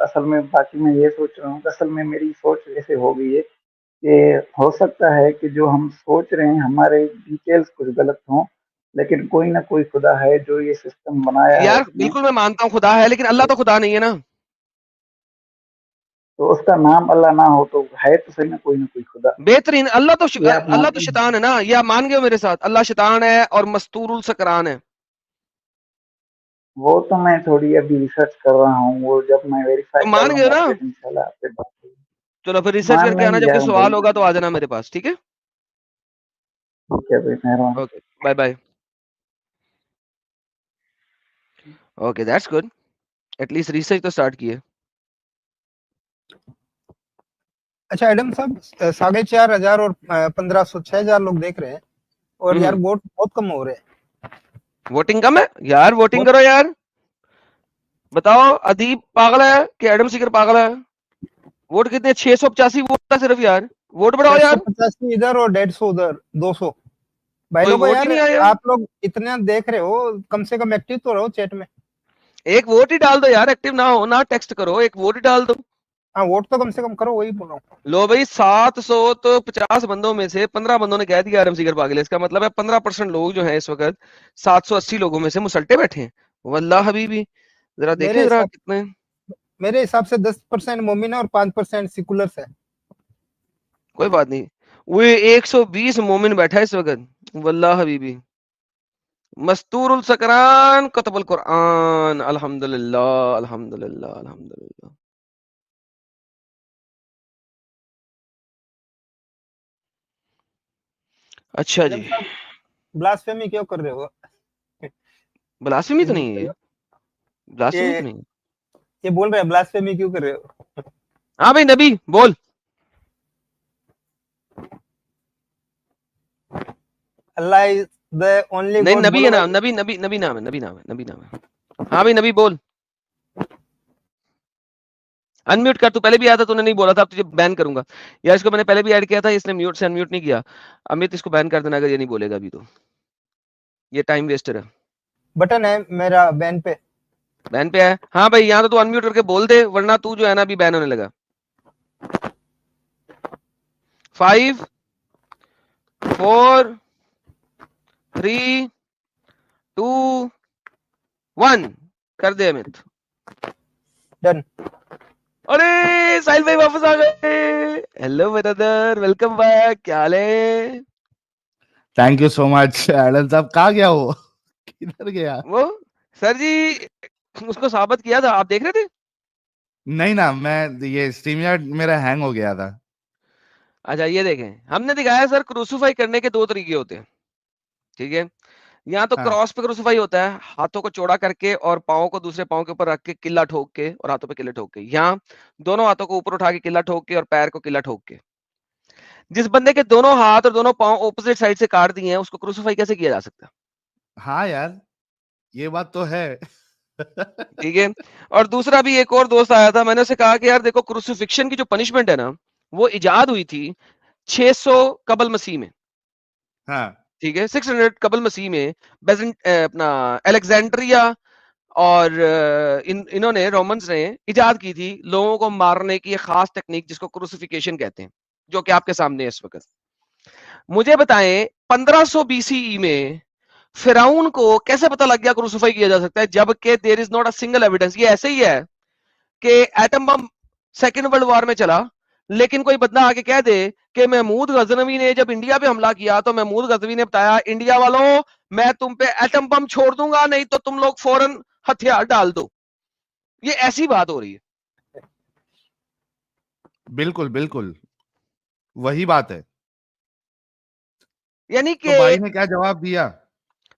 असल में बाकी मैं ये सोच रहा हूँ कि असल में मेरी सोच ऐसे हो गई है कि हो सकता है कि जो हम सोच रहे हैं हमारे डिटेल्स कुछ गलत हों, लेकिन कोई ना कोई खुदा है जो ये सिस्टम बनाया है यार उसने। बिल्कुल मैं मानता हूँ खुदा है, लेकिन अल्लाह तो खुदा नहीं है ना। तो उसका नाम अल्लाह ना हो तो है तो सही ना कोई खुदा। बेहतरीन। ये आप अल्लाह तो मानते हैं? शैतान है ना, ये आप मान गए हो मेरे साथ? अल्लाह शैतान है और मस्तूरुल सकरान है। वो तो मैं थोड़ी अभी रिसर्च कर रहा हूँ, वो जब मैं वेरीफाई तो कर मान गए हो लूंगा ना? फिर इंशाल्लाह आपसे बात होगी। चलो फिर रिसर्च करके मानने आना, नहीं जब जा कोई रहा हूँ भाई। सवाल होगा तो आ जाना मेरे पास, ठीक है? ठीक है भाई, मेहरबानी। Okay, bye bye. Okay, that's good. At least research तो स्टार्ट किए। अच्छा एडम साहब, 4,500 और 1,500 6,000 लोग देख रहे हैं और यार वोट बहुत कम हो रहे हैं। वोटिंग कम है यार, वोटिंग करो यार। बताओ, अदीब पागल है कि एडम सीकर पागल है? वोट कितने? 685 वोट था सिर्फ यार। वोट बढ़ाओ यार। 685 इधर और 150 उधर, 200 भाई कोई लोगों। वोट ही यार नहीं आया। आप लोग इतना देख रहे हो, कम से कम एक्टिव तो रहो चैट में। एक वोट ही डाल दो यार, एक्टिव ना हो ना टेक्स्ट करो, एक वोट ही डाल दो। हाँ वोट तो कम से कम करो, वही बोल रहा हूँ। लो भाई, 750 बंदों में से 15 बंदों ने कह दिया आरएम सीकर पागल है। इसका मतलब है 15% लोग जो हैं इस वक्त 780 लोगों में से मुसल्टे बैठे हैं। वल्लाह हबीबी, जरा मेरे देखें जरा हिसाब कितने। मेरे हिसाब से 10% मोमिन है और 5% सिकुलर्स है। कोई बात नहीं, वो 120 मोमिन बैठा है इस वक्त। वल्लाह हबीबी, मस्तूरुल सकरान कतबुल कुरान। अल्हम्दुलिल्लाह अल्हम्दुलिल्लाह अल्हम्दुलिल्लाह। अच्छा एडम जी। साहब, ब्लास्फेमी क्यों कर रहे हो? ब्लास्फेमी तो हिंदू नहीं है भाई ये। ब्लास्फेमी ये तो नहीं है। ये बोल रहे हैं ब्लास्फेमी क्यों कर रहे हो? हाँ भाई, नबी बोल। अल्लाह इज द ओनली नहीं, गॉड नबी है बोलो नाम, भाई। नबी नबी नबी नाम है, नबी नाम है, नबी नाम है। हाँ भाई, नबी बोल। अनम्यूट कर, तू पहले भी आया था, तूने नहीं बोला था, अब तुझे बैन करूंगा। यार इसको मैंने पहले भी ऐड किया था, इसने म्यूट से अनम्यूट नहीं किया। अमित, इसको बैन कर देना अगर ये नहीं बोलेगा अभी तो। ये टाइम वेस्टर है। बटन है मेरा बैन पे। बैन पे है? हाँ भाई, यहाँ तो तू अनम्यूट करके बोल दे, वरना तू जो है ना अभी बैन होने लगा। 5 4 3 2 1 कर दे अमित। डन। अरे साहिल भाई वापस आ गए। Hello brother, welcome back. क्या हाल है? Thank you so much. Adam साहब कहाँ गया वो? किधर गया? वो सर जी, उसको साबित किया था, आप देख रहे थे? नहीं ना, मैं ये स्ट्रीमयार्ड मेरा हैंग हो गया था। अच्छा ये देखें, हमने दिखाया सर, क्रूसीफाई करने के दो तरीके होते हैं, ठीक है? यहाँ तो हाँ क्रॉस पे क्रूसीफाई होता है, हाथों को चौड़ा करके और पाँव को दूसरे पाँव के ऊपर रख के किल्ला ठोक के, और हाथों पे किल्ला ठोक के। यहाँ दोनों हाथों को ऊपर उठा के किल्ला ठोक के और पैर को किल्ला ठोक के। जिस बंदे के दोनों हाथ और दोनों पाँव ऑपोजिट साइड से काट दिए हैं, उसको क्रूसीफाई कैसे किया जा सकता है? हाँ यार, ये बात तो है। ठीक है। और दूसरा भी एक और दोस्त आया था, मैंने उसे कहा कि यार देखो, क्रूसिफिक्शन की जो पनिशमेंट है ना, वो इजाद हुई थी 600 कबल मसीह में। हाँ ठीक है, 600 कबल मसीह में अपना अलेक्जेंड्रिया और इन्होंने रोमन्स ने इजाद की थी लोगों को मारने की एक खास टेक्निक, जिसको क्रूसिफिकेशन कहते हैं, जो कि आपके सामने है इस वक्त। मुझे बताएं, 1500 बीसीई में फिराउन को कैसे पता लग गया क्रूसिफाई किया जा सकता है, जबकि there is not a single evidence? ये ऐसे ही है कि atom bomb second world war में चला, लेकिन कोई बंदा आके कह दे कि महमूद गजनवी ने जब इंडिया पे हमला किया तो महमूद गजनवी ने बताया, इंडिया वालों मैं तुम पे एटम बम छोड़ दूंगा, नहीं तो तुम लोग फौरन हथियार डाल दो। ये ऐसी बात हो रही है। बिल्कुल बिल्कुल, वही बात है। यानी तो कि भाई ने क्या जवाब दिया?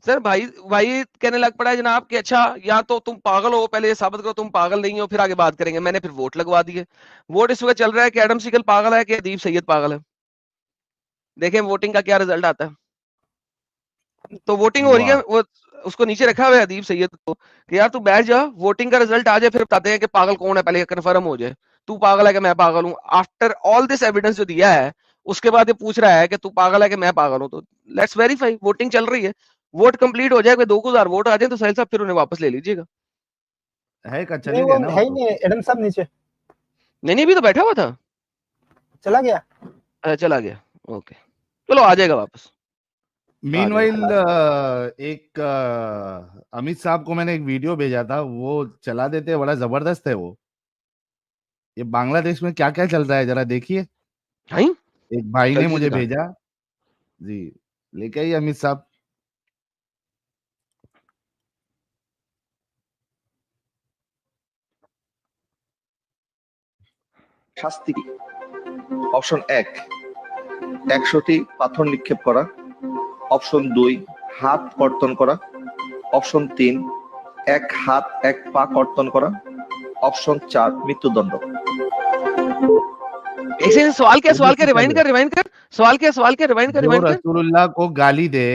सर, भाई भाई कहने लग पड़ा है जनाब कि अच्छा, या तो तुम पागल हो, पहले ये साबित करो तुम पागल नहीं हो, फिर आगे बात करेंगे। मैंने फिर वोट लगवा दिए। वोट इस वक्त चल रहा है कि एडम सीगल पागल है कि अदीब सैयद पागल है। देखें वोटिंग का क्या रिजल्ट आता है। तो वोटिंग हो रही है, वाह, वो उसको नीचे रखा हुआ है अदीब सैयद को कि यार तू बैठ जा, वोटिंग का रिजल्ट आ जाए, फिर बताते हैं कि पागल कौन है, पहले कंफर्म हो जाए तू पागल है कि मैं पागल हूं। आफ्टर ऑल दिस एविडेंस जो दिया है, उसके बाद ये पूछ रहा है कि तू पागल है कि मैं पागल हूं। तो लेट्स वेरीफाई, वोटिंग चल रही है। वोट कंप्लीट हो जाए, 2000 वोट आ जाए तो साहिल साहब फिर उन्हें वापस ले लीजिएगा। है का नहीं चली वो गए ना वो है ही तो। नहीं एडम साहब नीचे। नहीं अभी तो बैठा हुआ था, चला गया। चला गया। ओके चलो आ जाएगा वापस। मीनवाइल एक अमित साहब को मैंने एक वीडियो भेजा था, वो चला देते, बड़ा जबरदस्त है वो। ये बांग्लादेश में क्या क्या चल रहा है जरा देखिए। हाँ एक भाई ने जल्दी से मुझे दिखा। भेजा जी, लेके आइए अमित साहब। শাস্তি কি? অপশন 1 100টি পাথর নিক্ষেপ করা, অপশন 2 হাত কর্তন করা, অপশন 3 এক হাত এক পা কর্তন করা, অপশন 4 মৃত্যুদণ্ড। एक सेकंड, सवाल क्या रिवाइंड कर सवाल क्या रिवाइंड जो कर। रसूलुल्लाह को गाली दे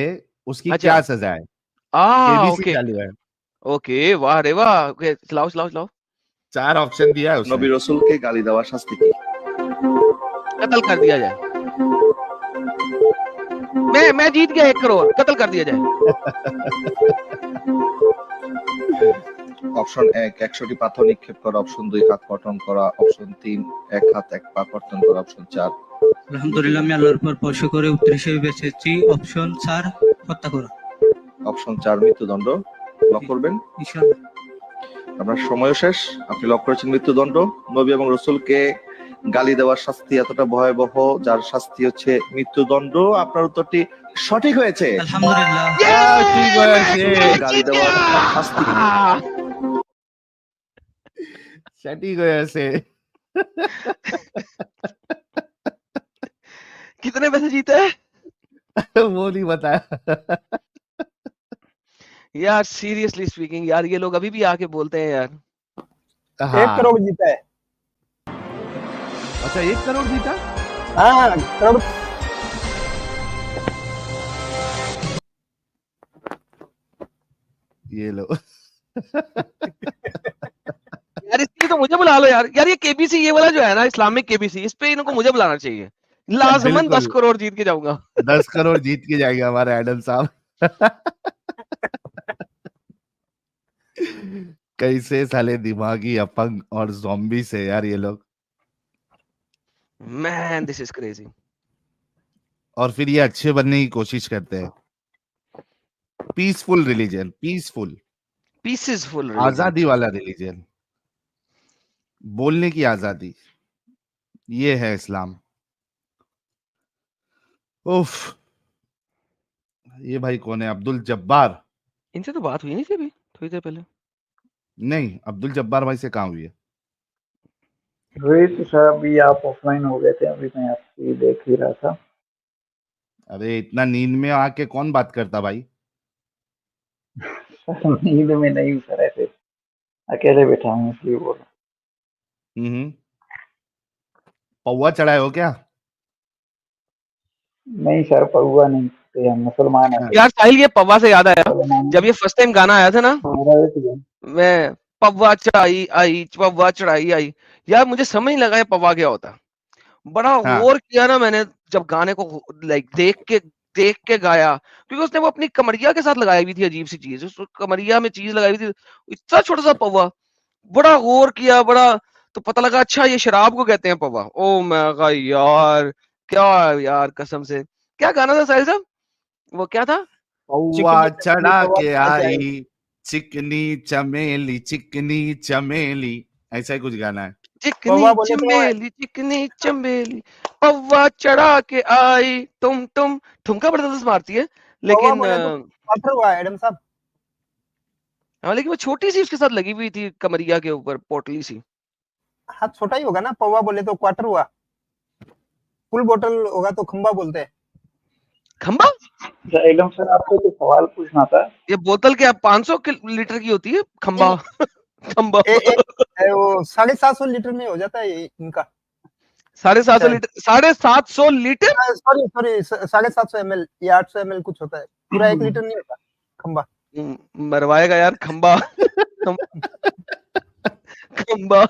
उसकी अच्छा। क्या सजा है? केबीसी ओके चालू है, ओके, वाह रे वाह। ओके चलाओ। 4 ऑप्शन दिया है নবী उसने। রসুলকে গালি দেওয়ার শাস্তি কি? कत्ल कर दिया जाए। मैं जीत गया 1 करोड़, कत्ल कर दिया जाए। অপশন 1 100টি পাথর নিক্ষেপ করা, অপশন 2 হাত কর্তন করা, অপশন 3 এক হাত এক পা কর্তন করা, অপশন 4 আলহামদুলিল্লাহ আমি আল্লাহর উপর ভরসা করে উত্তর হিসেবে বেছেছি অপশন 4 হত্যা করা। অপশন 4 মৃত্যুদণ্ড লক করবেন। ইনশাআল্লাহ। আপনার সময় শেষ, আপনি লক করেছেন মৃত্যুদণ্ড। নবী এবং রসুলকে গালি দেওয়ার শাস্তি এতটা ভয়াবহ যার শাস্তি হচ্ছে মৃত্যুদণ্ড। আপনার উত্তরটি সঠিক হয়েছে। আলহামদুলিল্লাহ। ঠিক হয়েছে, গালি দেওয়ার শাস্তি কি? সঠিক হয়েছে। कितने पैसे जीते हैं? वो नहीं बताया। यार सीरियसली स्पीकिंग यार, ये लोग अभी भी आके बोलते हैं यार। 1 करोड़ जीता है। अच्छा 1 करोड़ जीता? हाँ करोड़। ये लो। यार इसलिए तो मुझे बुला लो यार ये केबीसी ये वाला जो है ना, इस्लामिक केबीसी, इस पे इनको मुझे बुलाना चाहिए। लाजमन 10 करोड़ जीत के जाऊंगा। 10 करोड़ जीत के जाएंगे हमारे एडम साहब। कैसे साले दिमागी अपंग और ज़ॉम्बी से यार ये लोग। Man this is crazy. और फिर ये अच्छे बनने की कोशिश करते हैं। पीसफुल रिलीजन, पीसफुल आजादी वाला रिलीजन, बोलने की आजादी, ये है इस्लाम। उफ, ये भाई कौन है? अब्दुल जब्बार? इनसे तो बात हुई नहीं थी अभी थोड़ी देर पहले। नहीं, अब्दुल जब्बार भाई से कहाँ हुई है? रोहित सर अभी आप ऑफलाइन हो गए थे, अभी मैं आपकी देख ही रहा था। अरे इतना नींद में आके कौन बात करता भाई? सर नींद में नहीं सर, ऐसे अकेले बैठा हूँ इसलिए बोल रहा हम्म, पौवा चढ़ाए हो क्या? हूँ। नहीं सर पौवा नहीं, तो हम मुसलमान हैं। यार साहिल ये पव्वा से याद आया, जब ये फर्स्ट टाइम गाना आया था ना, मैं पव्वा चढ़ाई आई, यार मुझे समझ नहीं लगा ये पव्वा क्या होता। बड़ा हाँ। गौर किया ना मैंने जब गाने को लाइक देख के गाया, क्योंकि उसने वो अपनी कमरिया के साथ लगाई हुई थी अजीब सी चीज, उस कमरिया में चीज लगाई हुई थी, इतना छोटा सा पव्वा। बड़ा गौर किया, बड़ा तो पता लगा अच्छा ये शराब को कहते हैं पव्वा। ओ मैं कहा यार क्या यार, कसम से क्या गाना था साहिल साहब, वो क्या था? पौवा चढ़ा पौवा के चढ़ा के आई, चिकनी चमेली, ऐसा ही कुछ गाना है। चिकनी पौवा बोले तो चमेली चिकनी चमेली पव्वा चढ़ा के आई तुम ठुमका बड़ा जबरदस्त मारती है, लेकिन बोले तो क्वार्टर हुआ एडम साहब। हाँ लेकिन वो छोटी सी उसके साथ लगी हुई थी कमरिया के ऊपर, पोटली सी। हाँ छोटा ही होगा ना, पौवा बोले तो क्वार्टर हुआ। फुल बोतल होगा तो खंबा बोलते हैं। खंबा? एकदम सर आपको तो सवाल पूछना था। ये बोतल क्या 500 लीटर की होती है? खंबा खंबा वो 750 लीटर में हो जाता है इनका। 750 लीटर 750 लीटर सॉरी 750 ml या 800 ml कुछ होता है, पूरा 1 लीटर नहीं होता खंबा। मरवाएगा यार खंबा। खंबा।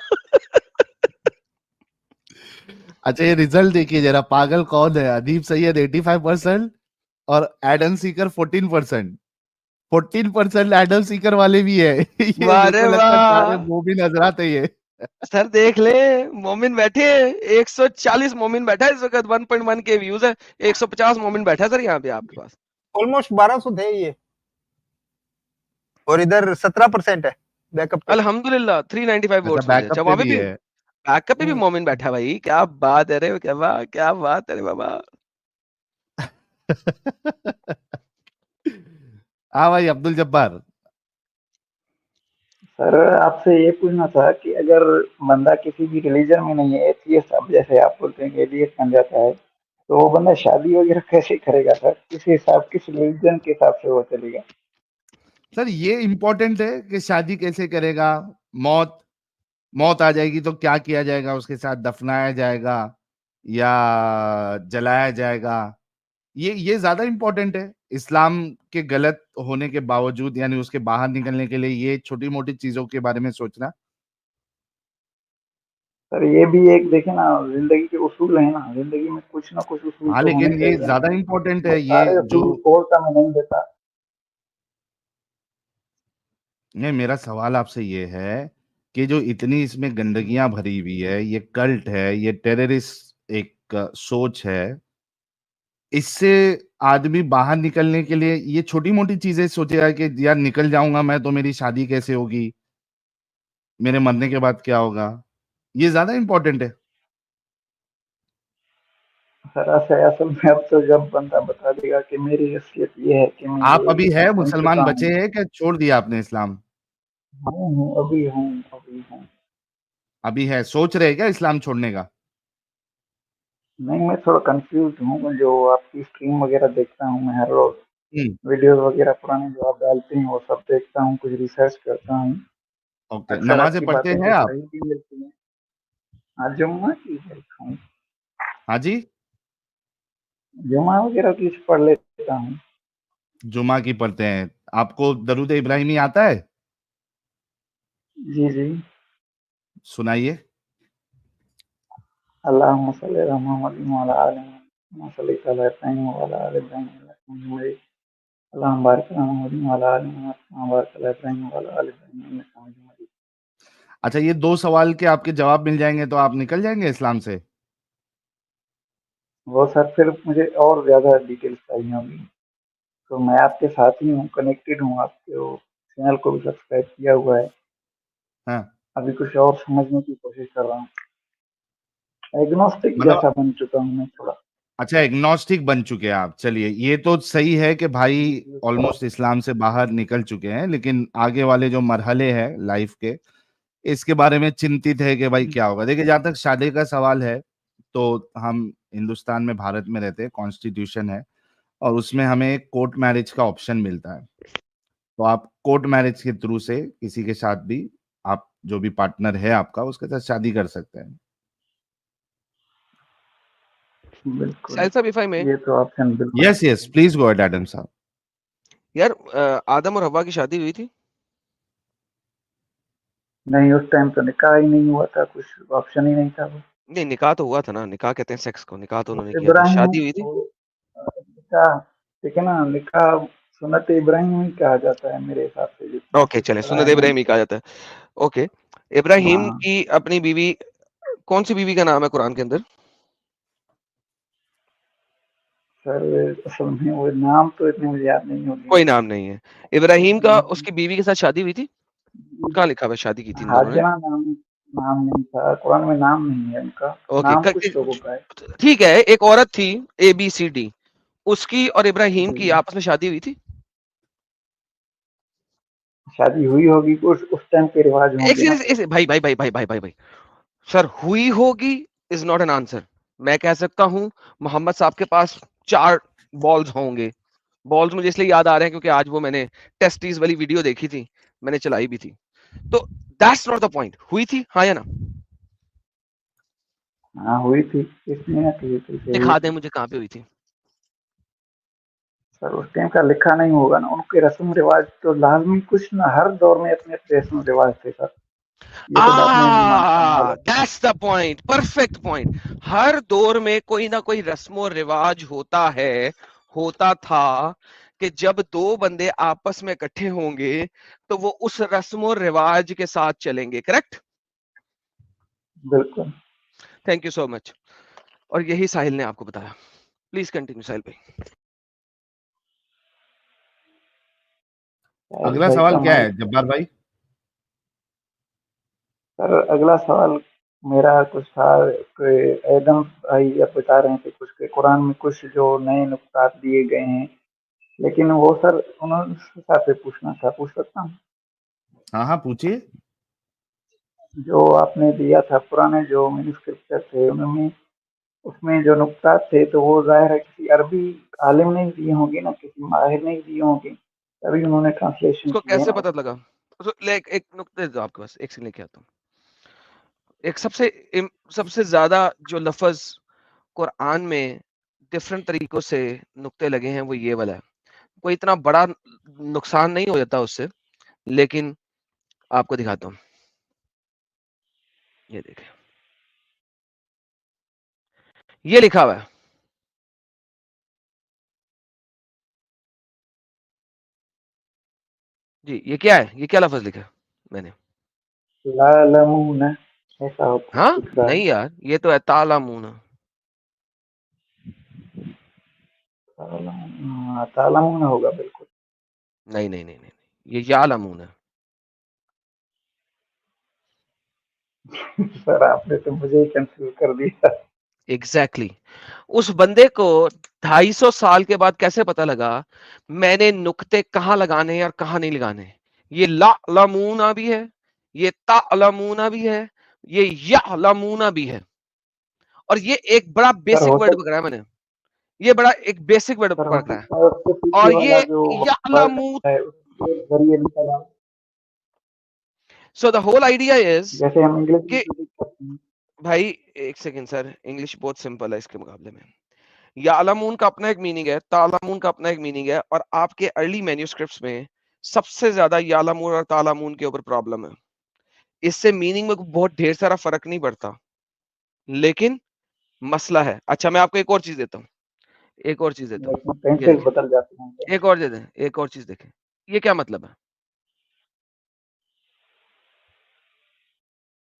अच्छा ये रिजल्ट देखिए जरा, पागल कौन है? अदीब सैयद 85% और एडम सीकर 14% एडम सीकर वाले भी है। ये वाह रे वाह। वो भी नजर आते ये। सर देख ले, मोमिन बैठे 140 मोमिन बैठा है इस वक्त, 1.1 के व्यूज है, 150 मोमिन बैठा है सर यहाँ पे आपके पास। ऑलमोस्ट 1200 थे ये, और इधर 17% है बैकअप पे। अल्हम्दुलिल्लाह 395 अच्छा वोट्स मुझे। बैकअप अच्छा पे वहां पे भी भी है। बैकअप पे भी मोमिन बैठा है भाई, क्या बात है रे, क्या बात है रे बाबा। हाँ भाई अब्दुल जब्बार। सर आपसे ये पूछना था कि अगर बंदा किसी भी रिलीजन में नहीं है, एथियस्ट, अब जैसे आप बोलते हैं कि एथियस्ट बन जाता है, तो वो बंदा शादी वगैरह कैसे करेगा सर? किस रिलीजन के हिसाब से वो चलेगा? सर ये इम्पोर्टेंट है कि शादी कैसे करेगा, मौत मौत आ जाएगी तो क्या किया जाएगा उसके साथ, दफनाया जाएगा या जलाया जाएगा, ये ज्यादा इम्पोर्टेंट है इस्लाम के गलत होने के बावजूद, यानी उसके बाहर निकलने के लिए ये छोटी मोटी चीजों के बारे में सोचना। सर ये भी एक देखे ना, जिंदगी के उसूल है ना, जिंदगी में कुछ ना कुछ उसूल हाँ तो होने लेकिन ये चाहिए ना। ज्यादा इम्पोर्टेंट और है, ये सारे जो उसूल कोर्ट में नहीं देता। नहीं, मेरा सवाल आपसे ये है कि जो इतनी इसमें गंदगियां भरी हुई है, ये कल्ट है, ये टेररिस्ट एक सोच है, इससे आदमी बाहर निकलने के लिए ये छोटी मोटी चीजें सोचेगा कि यार निकल जाऊंगा मैं तो मेरी शादी कैसे होगी, मेरे मरने के बाद क्या होगा, ये ज्यादा इंपॉर्टेंट है। सर ऐसे असल में अब तो जब बंदा बता देगा कि मेरी हैसियत ये है कि मैं आप ये अभी है बन मुसलमान चुका बचे हूँ। हैं कि छोड़ दिया आपने इस्लाम? अभी हूँ। अभी है, सोच रहे हैं क्या इस्लाम छोड़ने का? नहीं, मैं थोड़ा कंफ्यूज हूँ। जो आपकी स्ट्रीम वगैरह देखता हूँ मैं हर रोज, हम्म। वीडियोस वगैरह पुराने जो आप डालते हैं वो सब देखता हूँ, कुछ रिसर्च करता हूँ। ओके, अक्सर नमाजें आपकी पढ़ते बातें हैं तो आप? सही भी मिलती हैं। आज जुम्मा की हूँ, हाँ जी। जुम्मा वगैरह की पढ़ लेता हूँ। जुमा की पढ़ते हैं। आपको दरूद इब्राहिमी आता है? जी जी। सुनाइए। अल्लाहुम्मा सल्ली अला मुहम्मद व अला आलि मुहम्मद, सल्ली अला इब्राहीम व अला आलि इब्राहीम इन्नका हमीदुम मजीद, अल्लाहुम्मा बारिक अला मुहम्मद व अला आलि मुहम्मद कमा बारकता अला इब्राहीम व अला आलि इब्राहीम इन्नका हमीदुम मजीद। अच्छा, ये 2 सवाल के आपके जवाब मिल जाएंगे तो आप निकल जाएंगे इस्लाम से? वो सर फिर मुझे और ज़्यादा डिटेल्स चाहिए होगी, तो मैं आपके साथ ही हूँ, कनेक्टेड हूँ, आपके वो चैनल को भी सब्सक्राइब किया हुआ है। हाँ। अभी कुछ और समझने की कोशिश कर रहा हूँ, एग्नोस्टिक मतलब जैसा बन चुका हूँ मैं थोड़ा। अच्छा, एग्नोस्टिक बन चुके हैं आप। चलिए ये तो सही है कि भाई ऑलमोस्ट इस्लाम से बाहर निकल चुके हैं, लेकिन आगे वाले जो मरहले हैं लाइफ के, इसके बारे में चिंतित है कि भाई क्या होगा। देखिए, जहां तक शादी का सवाल है, तो हम हिंदुस्तान में, भारत में रहते हैं, कॉन्स्टिट्यूशन है, और उसमें हमें एक कोर्ट मैरिज का ऑप्शन मिलता है। तो आप कोर्ट मैरिज के थ्रू से किसी के साथ भी, आप जो भी पार्टनर है आपका, उसके साथ शादी कर सकते हैं। बिल्कुल, साहिल साहब इफ आई मे, ये तो ऑप्शन बिल्कुल yes yes, please go ahead Adam साहब। यार आदम और हवा की शादी हुई थी? नहीं। उस टाइम तो निकाह ही नहीं हुआ था, कुछ ऑप्शन ही नहीं था वो। नहीं, निकाह तो हुआ था ना, निकाह कहते हैं सेक्स को, निकाह तो उन्होंने किया था, इब्राहिम शादी हुई थी। वो निकाह, ठीक है ना, निकाह सुन्नत इब्राहिम ही कहा जाता है मेरे हिसाब से, जितना ओके कुछ चले, पढ़ा सुन्नत है मैंने। इब्राहिम ही कहा जाता है। ओके, इब्राहिम हाँ की अपनी बीवी, कौन सी बीवी का नाम है कुरान के अंदर? सर, असल में वो नाम तो इतने मुझे याद नहीं होंगे। कोई नाम नहीं है। इब्राहिम का उसकी बीवी के साथ शादी हुई थी? कहाँ लिखा हुआ है शादी की थी इन दोनों ने? हाजरा नाम नाम नहीं था कुरान में, नाम नहीं है उनका। ओके, नाम कुछ लोगों का है। ठीक है, एक औरत थी ABCD, उसकी और इब्राहिम की जी, आपस में शादी हुई थी? शादी हुई होगी, उस टाइम के रिवाज एक होंगे ना सेकंड, सर। भाई सर, हुई होगी इज नॉट एन आंसर। मैं कह सकता हूं मोहम्मद साहब के पास 4 बॉल्स होंगे। बॉल्स मुझे इसलिए याद आ रहे हैं क्योंकि आज वो मैंने टेस्टीज वाली वीडियो देखी थी, मैंने चलाई भी थी। तो दैट्स नॉट द पॉइंट। हुई थी हाँ या ना? हाँ हुई थी, इसलिए ना कि हुई दिखा दें थी। मुझे कहाँ पे हुई थी। सर उस टाइम का लिखा नहीं होगा ना, उनके रस्म रिवाज तो लाजमी, कुछ ना हर दौर में अपने अपने रस्म रिवाज थे सर। ये तो बात मैं भी मानता हूँ गलत। That's the point, perfect point. हर दौर में कोई ना कोई रस्म रिवाज होता है, होता था, कि जब 2 बंदे आपस में इकट्ठे होंगे तो वो उस रस्म रिवाज के साथ चलेंगे। करेक्ट? बिल्कुल। Thank you so much. और यही साहिल ने आपको बताया। प्लीज कंटिन्यू साहिल भाई। अगला भाई सवाल का क्या माइक। है जब्बार भाई? सर अगला सवाल मेरा कुछ था कि एडम भाई अब बता रहे थे कुछ के कुरान में कुछ जो नए नुक्तात दिए गए हैं, लेकिन वो सर उन्होंने उस हिसाब से पूछना था, पूछ सकता हूँ? हाँ हाँ पूछिए। जो आपने दिया था पुराने जो मैन्युस्क्रिप्चर थे उनमें, उसमें जो नुक्तात थे तो वो जाहिर है किसी अरबी आलिम ने ही दिए होंगे ना, किसी माहिर ने ही दिए होंगे, तभी उन्होंने ट्रांसलेशन उसको किए कैसे ना। पता लगा? एक नुक्ते दो आपके पास, एक से लेके आता हूँ। एक सबसे ज्यादा जो लफ्ज कुरान में डिफरेंट तरीकों से नुक्ते लगे हैं वो ये वाला है। कोई इतना बड़ा नुकसान नहीं हो जाता उससे, लेकिन आपको दिखाता हूँ। ये देखें, ये लिखा हुआ है जी। ये क्या है? ये क्या लफ्ज लिखा है मैंने? लालमून ऐसा होता हाँ कुछ रहा है। नहीं यार, ये तो है तालामून। तालामून होगा बिल्कुल। नहीं नहीं नहीं नहीं, ये यालमून है। सर आपने तो मुझे ही कंफ्यूज कर दिया। एग्जैक्टली उस बंदे को 250 साल के बाद कैसे पता लगा मैंने नुक्ते कहां लगाने हैं और कहां नहीं लगाने? ये लालमूना भी है, ये तालमूना भी है, ये यालमूना भी है। और ये एक बड़ा सर बेसिक हो वर्ड सकता पकड़ा है मैंने। ये बड़ा एक बेसिक वर्ड सर हो पकड़ा है। सकता है उसके पीछे और ये वाला जो वर्ड यालमू है उसके जरिए निकला, so the whole idea is जैसे हम इंग्लिश में कि predict करते हैं। भाई एक सेकंड सर, इंग्लिश बहुत सिंपल है इसके मुकाबले में। यालमून का अपना एक मीनिंग है, तालामून का अपना एक मीनिंग है, और आपके अर्ली मैन्युस्क्रिप्ट्स में सबसे ज्यादा यालमून और तालामून के ऊपर प्रॉब्लम है। इससे मीनिंग में बहुत ढेर सारा फर्क नहीं पड़ता, लेकिन मसला है। अच्छा मैं आपको एक और चीज देता हूँ, एक और चीज देता लेकिन हूँ। ये टेंसेस देखें, बदल जाते हैं सर। एक और दे दें, एक और चीज देखें। ये क्या मतलब है?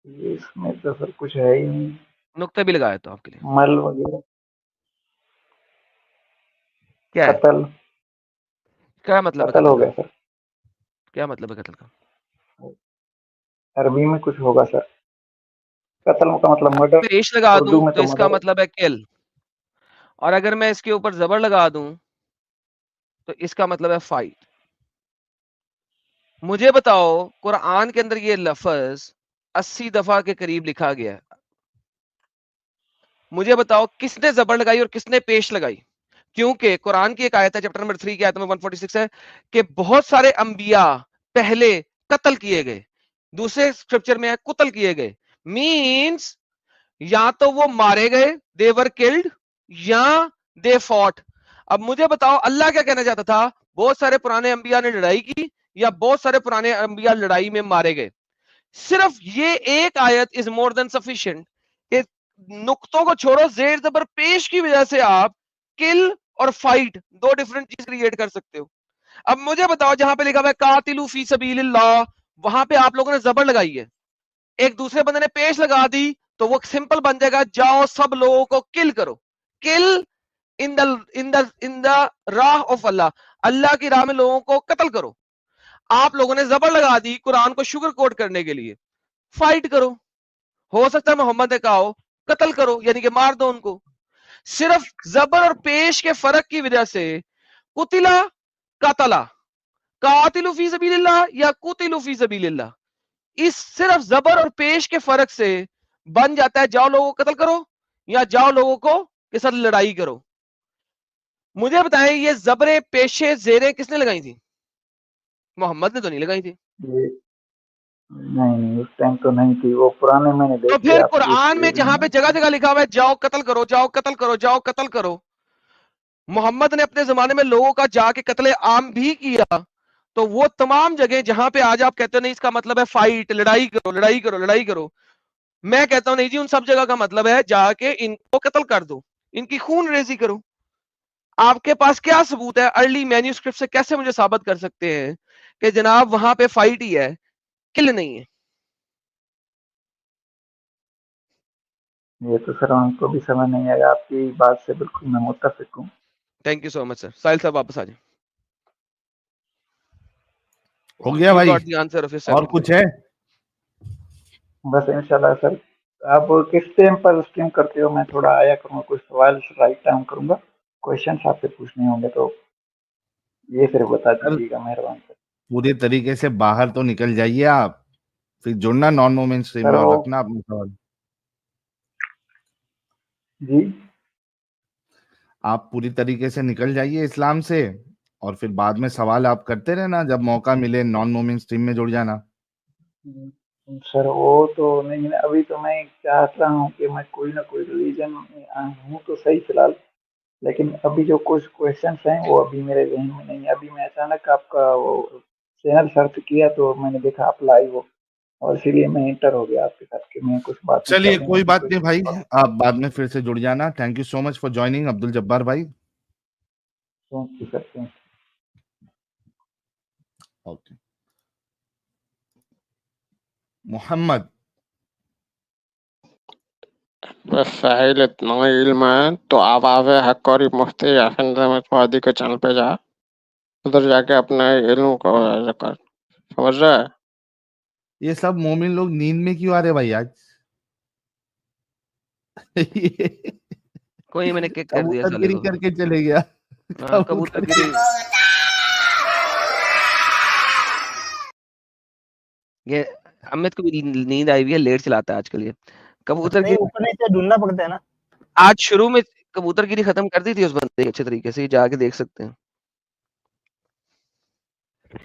ये इसमें तो सर कुछ है ही नहीं। नुक्ते भी लगाया तो आपके लिए मल वगैरह। क्या है? कत्ल। क्या मतलब है कत्ल कत्ल हो का? गया सर। क्या मतलब है कत्ल का? अरबी में कुछ होगा सर। कत्ल का मतलब अगर मर्डर। पेश लगा दूं उर्दू में तो तो इसका मर्डर। मतलब है किल, और अगर मैं इसके ऊपर जबर लगा दूं तो इसका मतलब है फाइट। मुझे बताओ कुरान के अंदर ये लफ्ज 80 दफा के करीब लिखा गया है। मुझे बताओ किसने जबर लगाई और किसने पेश लगाई? क्योंकि कुरान की एक आयत है, चैप्टर नंबर 3 की आयत नंबर 146 है कि बहुत सारे अंबिया पहले कत्ल किए गए, दूसरे स्क्रिप्चर में है कुतल किए गए। मींस या तो वो मारे गए, दे वर किल्ड, या दे फॉट। अब मुझे बताओ अल्लाह क्या कहना चाहता था? बहुत सारे पुराने अंबिया ने लड़ाई की, या बहुत सारे पुराने अंबिया लड़ाई में मारे गए? सिर्फ ये एक आयत इज मोर देन सफिशिएंट कि नुक्तों को छोड़ो, जेर जबर पेश की वजह से आप किल और फाइट दो डिफरेंट चीज क्रिएट कर सकते हो। अब मुझे बताओ जहां पे लिखा हुआ है कातिलू फी सबीलिल्लाह, वहां पे आप लोगों ने जबर लगाई है, एक दूसरे बंदे ने पेश लगा दी, तो वो सिंपल बन जाएगा जाओ सब लोगों को किल करो। किल इन द राह ऑफ अल्लाह, अल्लाह की राह में लोगों को कत्ल करो। आप लोगों ने जबर लगा दी कुरान को शुगर कोट करने के लिए, फाइट करो। हो सकता है मोहम्मद ने कहा हो कत्ल करो, यानी कि मार दो उनको। सिर्फ जबर और पेश के फर्क की वजह से कुतिला कातला, कातिलु फी सबीलिल्लाह या कुतिलु फी सबीलिल्लाह, इस सिर्फ जबर और पेश के फर्क से बन जाता है जाओ लोगों को कत्ल करो या जाओ लोगों को के साथ लड़ाई करो। मुझे बताएं ये जबरे पेशे जेरें किसने लगाई थी? मोहम्मद ने तो नहीं लगाई थी। ये नहीं नहीं उस टाइम तो नहीं थी, वो पुराने मैंने तो देख फिर लिया आपकी कुरान में स्क्रीन जहां पे में। जगह जगह लिखा हुआ है जाओ कत्ल करो, जाओ कत्ल करो, जाओ कत्ल करो, मोहम्मद ने अपने जमाने में लोगों का जाके कत्ले आम भी किया, तो वो तमाम जगह जहां पे आज आप कहते हो नहीं इसका मतलब है फाइट, लड़ाई करो लड़ाई करो लड़ाई करो, मैं कहता हूं नहीं जी, उन सब जगह का मतलब है जाके इनको कत्ल कर दो, इनकी खून रेजी करो। आपके पास क्या सबूत है? अर्ली मैन्यूस्क्रिप्ट से कैसे मुझे साबित कर सकते हैं कि जनाब वहां पे फाइट ही है, किल नहीं है? ये तो सर हमको भी समझ नहीं आया, आपकी बात से बिल्कुल मैं मुत्तफिक हूँ। Thank you so much sir. Sahil साहब वापस आ जाए। हो गया You भाई, got the answer of your और 70 कुछ है? बस इंशाल्लाह सर। आप किस टाइम पर स्ट्रीम करते हो? मैं थोड़ा आया करूँगा, कुछ सवाल राइट टाइम करूँगा, क्वेश्चन आपसे पूछने होंगे तो ये फिर बता सर दीजिएगा, मेहरबान सर। पूरे तरीके से बाहर तो निकल जाइए आप, फिर जुड़ना नॉन मोमेंट स्ट्रीम सर में और वो रखना अपने सवाल। जी आप पूरी तरीके से निकल जाइए इस्लाम से, और फिर बाद में सवाल आप करते रहना, जब मौका मिले नॉन मोमेंट स्ट्रीम में जुड़ जाना। सर वो तो नहीं, अभी तो मैं चाहता रहा हूँ कि मैं कोई ना कोई रिलीजन में हूँ तो सही फिलहाल, लेकिन अभी जो कुछ क्वेश्चंस हैं वो अभी मेरे जहन में नहीं है। अभी मैं अचानक आपका वो चैनल सर्च किया तो मैंने देखा आप लाइव हो, और इसीलिए मैं इंटर हो गया आपके साथ कि मैं कुछ बातें चलिए करनी कोई होगी, बात कुछ नहीं भाई, सवाल। आप बाद में फिर से जुड़ जाना। Thank you so much for joining Abdul Jabbar भाई। Thank you sir, thank okay Mohammad, बस साहिल इतना इल्म है तो आवाज़ हक और मुफ्ती हसन वादी के चैनल पे जा, उधर जाके अपने इल्म को कर, समझ रहा है? ये सब मोमिन लोग नींद में क्यों आ रहे भाई आज? कोई मैंने किक कर दिया साले कबूतरगिरी को। करके चले गया। हाँ, कबूतरगिरी। ये अमित को भी नींद आई हुई है, लेट चलाता है आजकल ये। नहीं, कबूतरगिरी ऊपर नीचे ढूंढना पड़ता है ना। आज शुरू में कबूतरगिरी खत्म कर दी थी उस बंदे ने अच्छे तरीके से, ये जाके देख सकते हैं।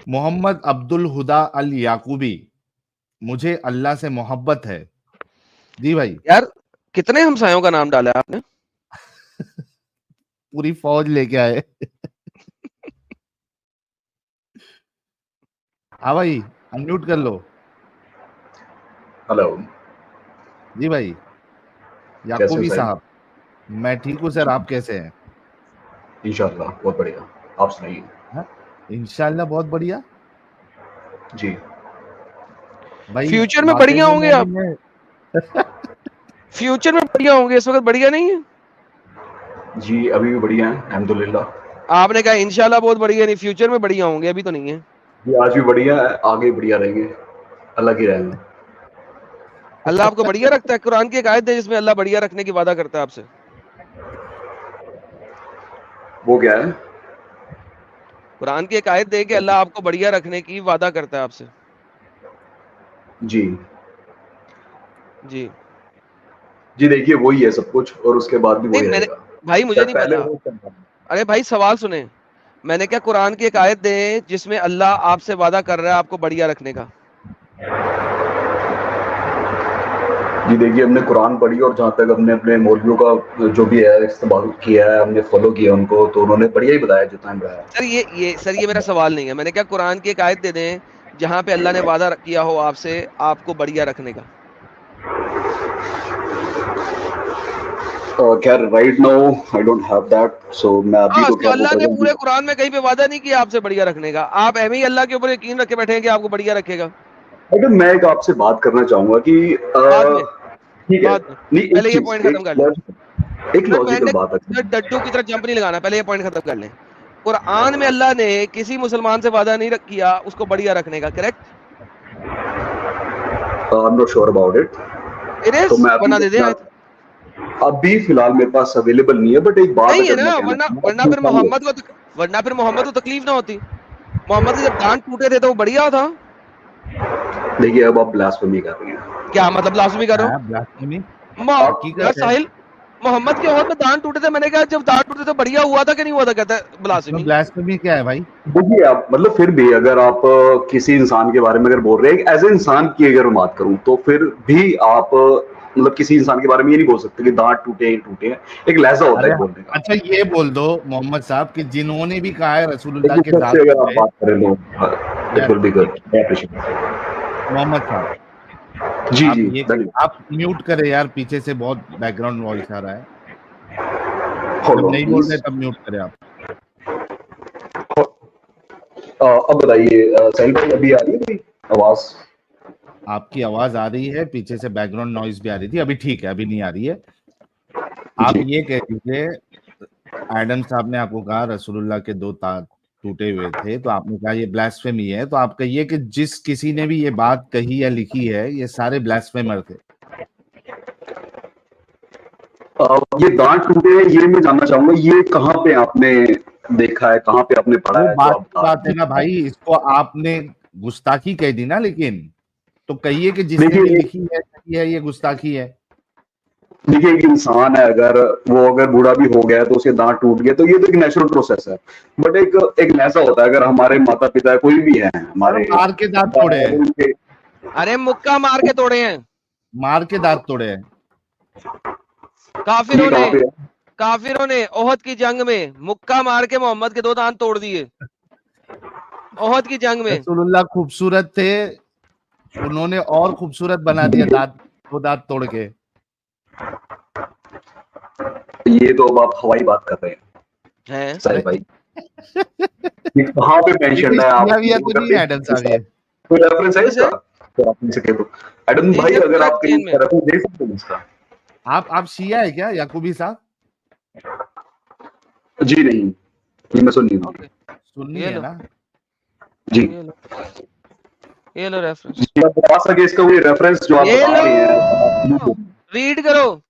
मोहम्मद अब्दुल हुदा अल याकूबी, मुझे अल्लाह से मोहब्बत है। जी भाई, यार कितने हमसायों का नाम डाला है आपने? पूरी फौज लेके आए। हाँ भाई, अनम्यूट कर लो। हेलो, जी भाई, कैसे हो याकूबी साहिब? साहब, मैं ठीक हूँ सर, आप कैसे हैं? इंशाल्लाह बहुत बढ़िया, आप सुनाइए। हाँ? इंशाल्लाह बहुत बढ़िया जी, भाई। फ्यूचर में वाकई बढ़िया में होंगे आप। मोमिन है। फ्यूचर में बढ़िया होंगे, इस वक्त बढ़िया नहीं है। जी अभी भी बढ़िया है अल्हम्दुलिल्लाह। आपने कहा इंशाल्लाह बहुत बढ़िया, नहीं फ्यूचर में बढ़िया होंगे, अभी तो नहीं है। जी आज भी बढ़िया है, आगे बढ़िया रहेंगे, अल्लाह की रहम है। अल्लाह आपको बढ़िया रखता है। कुरान की एक आयत है जिसमें अल्लाह बढ़िया रखने की वादा करता है आपसे। वो क्या है? कुरान की एक आयत है कि अल्लाह आपको बढ़िया रखने की वादा करता है आपसे। जी जी जी देखिए वही है सब कुछ, और उसके बाद भी नहीं, वही मैंने रहेगा। भाई मुझे शायद नहीं पहले पता। वो करता था। अरे भाई सवाल सुने, मैंने क्या कुरान की एक आयत दे जिसमें अल्लाह आपसे वादा कर रहा है आपको बढ़िया रखने का। जी देखिए हमने कुरान पढ़ी, और जहाँ तक हमने अपने मौलवियों का जो भी है इस्तेमाल किया है, हमने फॉलो किया उनको, तो उन्होंने बढ़िया ही बताया जितना भी बताया। सर ये मेरा सवाल नहीं है। मैंने क्या कुरान की एक आयत दे दें जहां पे अल्लाह ने वादा किया हो आपसे आपको बढ़िया रखने का। खैर right now I don't have that, so मैं अभी हाँ, तो तो क्या अल्लाह ने बताऊं। पूरे कुरान में कहीं पे वादा नहीं किया आपसे बढ़िया रखने का। आप ऐਵੇਂ ही अल्लाह के ऊपर यकीन रखे बैठे हैं कि आपको बढ़िया रखेगा। अगर मैं एक आपसे बात करना चाहूंगा कि बाद में ठीक है, बाद में नहीं एक पहले ये चीज, पॉइंट खत्म कर लें। एक सर लॉजिकल मैंने बात है। सर डड्डू की तरह जंप नहीं लगाना, पहले ये पॉइंट खत्म कर लें। कुरान में अल्लाह ने किसी मुसलमान से वादा नहीं किया उसको बढ़िया रखने का, correct? I am not sure about it, it तो इज, मैं वरना दे दे आयत। अभी फिलहाल मेरे पास अवेलेबल नहीं है, बट एक बात नहीं है अगर ना, मैं कहना वरना चाहूंगा वरना कि फिर मोहम्मद को तकलीफ ना होती। मोहम्मद के जब दांत टूटे थे तो वो बढ़िया था। देखिए अब आप ब्लास्फेमी कर रही हैं। क्या मतलब लाजमी करो? ब्लास्फेमी यार हकीकत है। साहिल, मोहम्मद के औहद में दांत टूटे थे, मैंने कहा जब दांत टूटे तो बढ़िया हुआ था कि नहीं हुआ था? कहता है ब्लास्फेमी। ब्लास्फेमी क्या है भाई? देखिए आप मतलब फिर भी अगर आप किसी इंसान के बारे में अगर बोल रहे हैं एज ए इंसान की अगर मैं बात करूं, तो फिर भी आप मतलब किसी इंसान के बारे में ये नहीं बोल सकते कि दांत टूटे टूटे हैं, एक लहजा होता अरे है बोलने का। अच्छा, ये बोल दो मोहम्मद साहब कि जिन्होंने भी कहा है रसूलुल्लाह लेकिन के सबसे दांत अगर आप टूटे, बात करें तो it will be good, I appreciate. Mohammad साहब जी आप जी ये आप म्यूट करें यार, पीछे से बहुत बैकग्राउंड वॉइस आ रहा है। होल्ड जब ऑन नहीं बोल रहे प्लीज। तब म्यूट करें आप। अब बताइए साहिल भाई, अभी आ रही है कोई आवाज? आपकी आवाज आ रही है, पीछे से बैकग्राउंड नॉइज भी आ रही थी, अभी ठीक है, अभी नहीं आ रही है। आप जी। ये कह दीजिए, एडम साहब ने आपको कहा रसूलुल्लाह के 2 तार टूटे हुए थे, तो आपने कहा ये ब्लास्फेमी है, तो आप कहिए कि जिस किसी ने भी ये बात कही या लिखी है, ये सारे ब्लास्फेमर थे। ये दांत टूटे हैं, ये मैं जानना चाहूंगा, ये कहाँ पे आपने देखा है, कहाँ पे आपने पढ़ा वो है? बात है ना भाई, इसको आपने गुस्ताखी कह दी ना, लेकिन तो कहिए कि जिसने भी देखिए लिखी है कही है, ये गुस्ताखी है। देखिए, एक इंसान है, अगर बूढ़ा भी हो गया है तो उसके दांत टूट गए, तो ये तो एक नेचुरल प्रोसेस है। बट एक ऐसा होता है, अगर हमारे माता पिता कोई भी है, हमारे मार के दांत तोड़े हैं, अरे मुक्का मार के तोड़े हैं, मार के दांत तोड़े हैं। काफिरों ने ओहद की जंग में मुक्का मार के मोहम्मद के 2 दांत तोड़ दिए। ओहद की जंग में रसूलुल्लाह खूबसूरत थे, उन्होंने और खूबसूरत बना दिया दो दांत तोड़ के। ये तो अब आप हवाई बात कर रहे हैं साहिल भाई। ये कहाँ पे मेंशन है? आप तो नहीं एडम साहब, ये कोई रेफरेंस है इसका? तो आप सके तो एडम भाई, अगर आप कहीं रेफरेंस दे सकते हैं इसका। आप शिया है क्या याकूबी साहब? जी नहीं, ये मैं सुन सुन्नी है ना जी। ये लो रेफरेंस, बता सके इसका कोई रेफरेंस जो आप बता रहे हैं, रीड करो।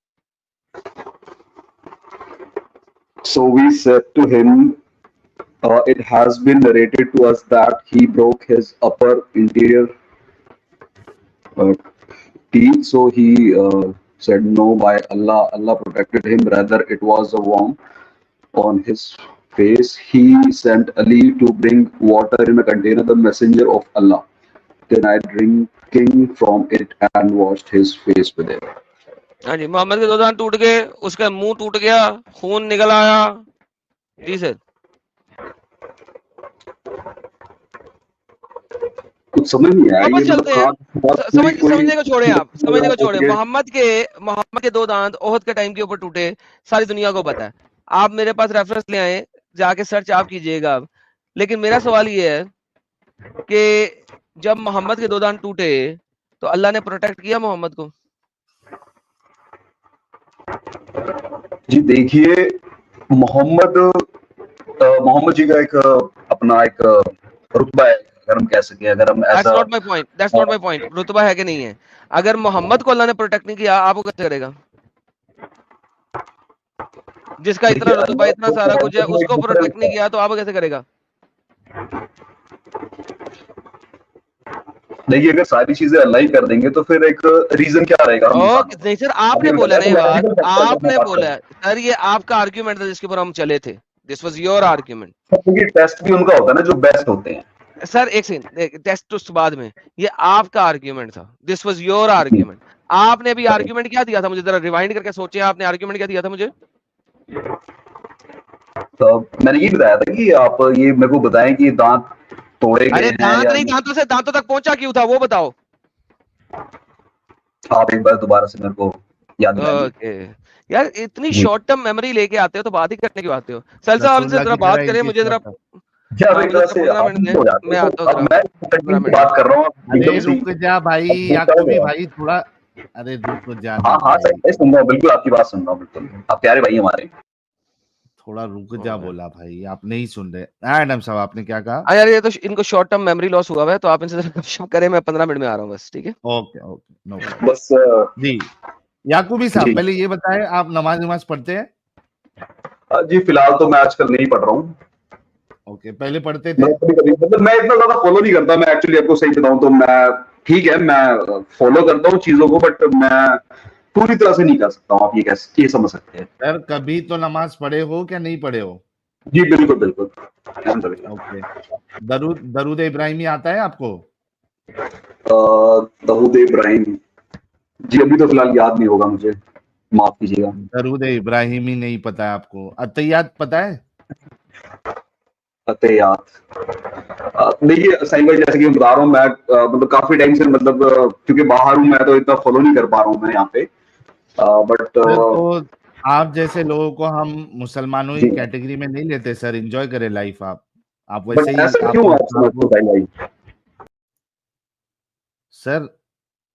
So we said to him, it has been narrated to us that he broke his upper interior teeth. So he said, no, by Allah, Allah protected him. Rather, it was a worm on his face. He sent Ali to bring water in a container. The messenger of Allah denied drinking from it and washed his face with it. हाँ जी, मोहम्मद के 2 दांत टूट गए, उसका मुंह टूट गया, खून निकल आया। जी सर, कुछ समझ नहीं आया। वापस चलते हैं, समझने को छोड़े आप, समझने को छोड़े। मोहम्मद के 2 दांत ओहद के टाइम के ऊपर टूटे, सारी दुनिया को पता है। आप मेरे पास रेफरेंस ले आए, जाके सर्च आप कीजिएगा। लेकिन मेरा सवाल ये है कि जब मोहम्मद के 2 दांत टूटे तो अल्लाह ने प्रोटेक्ट किया मोहम्मद को? जी देखिए, मोहम्मद जी का एक अपना एक रुतबा है, अगर हम कह सके, अगर हम ऐसा। That's not my point. रुतबा है कि नहीं है? अगर मोहम्मद को अल्लाह ने प्रोटेक्ट नहीं किया, आपको कैसे करेगा? जिसका इतना रुतबा, इतना सारा कुछ है, उसको प्रोटेक्ट नहीं किया तो आप कैसे करेगा? देखिए, अगर सारी चीजें अल्लाह ही कर देंगे तो फिर एक रीजन क्या रहेगा? नहीं सर, आपने बोला नहीं बात, आपने बोला सर, ये आपका आर्ग्यूमेंट था जिसके ऊपर हम चले थे। This was your argument. क्योंकि टेस्ट भी उनका होता है ना, जो बेस्ट होते हैं। सर एक सेकंड, टेस्ट उस बाद में, ये आपका आर्ग्यूमेंट था। This was your argument. आपने अभी आर्ग्यूमेंट क्या दिया था? मुझे जरा रिवाइंड करके सोचिए, आपने आर्ग्यूमेंट क्या दिया था मुझे? तो मैंने ये बताया था कि आप ये मेरे को बताएं कि दांत तोड़े गए हैं। अरे दांत नहीं, दांतों से दांतों तक पहुंचा क्यों था, वो बताओ। आप एक बार दोबारा से मेरे को याद दिलाइए। ओके यार, इतनी शॉर्ट टर्म मेमोरी लेके आते हो तो बात ही करने क्यों आते हो? सर साहब इनसे जरा बात करें, मुझे जरा क्या मैं बात कर रहा हूँ। अरे रुक जा भाई, याकूबी भाई थोड़ा, अरे रुक जा। हाँ सुन रहा हूँ, बिल्कुल आपकी बात सुन रहा हूँ, बिल्कुल आप प्यारे भाई हमारे। थोड़ा रुक जा बोला भाई, आप नहीं सुन रहे। एडम साहब आपने क्या कहा? यार ये तो इनको शॉर्ट टर्म मेमोरी लॉस हुआ है, तो आप इनसे गपशप करें, मैं 15 मिनट में आ रहा हूँ बस, ठीक है? ओके नो बस जी। याकूबी साहब पहले ये बताएं, आप नमाज पढ़ते हैं? जी फिलहाल तो मैं आजकल नहीं पढ़ रहा हूँ। ओके, पहले पढ़ते थे? मतलब मैं इतना ज्यादा फॉलो नहीं करता। मैं एक्चुअली आपको सही बताऊं तो मैं, ठीक है, मैं फॉलो करता हूँ चीजों को, बट मैं पूरी तरह से नहीं कर सकता हूँ। आप ये समझ सकते हैं। सर कभी तो नमाज पढ़े हो क्या नहीं पढ़े हो? जी बिल्कुल। ओके, दरूद इब्राहिमी आता है आपको? दरूद इब्राहिम जी अभी तो फिलहाल याद नहीं होगा मुझे, माफ कीजिएगा। दरूद इब्राहिमी नहीं पता है आपको? अत्तहियात पता है? अत्तहियात देखिए साईं भाई, जैसे कि मैं बता रहा हूँ, मैं मतलब काफी टाइम से, मतलब क्योंकि बाहर हूँ मैं, तो इतना फॉलो नहीं कर पा रहा हूँ मैं यहाँ पे। बट तो आप जैसे लोगों को हम मुसलमानों की कैटेगरी में नहीं लेते सर। एंजॉय करें लाइफ आप वैसे ही। सर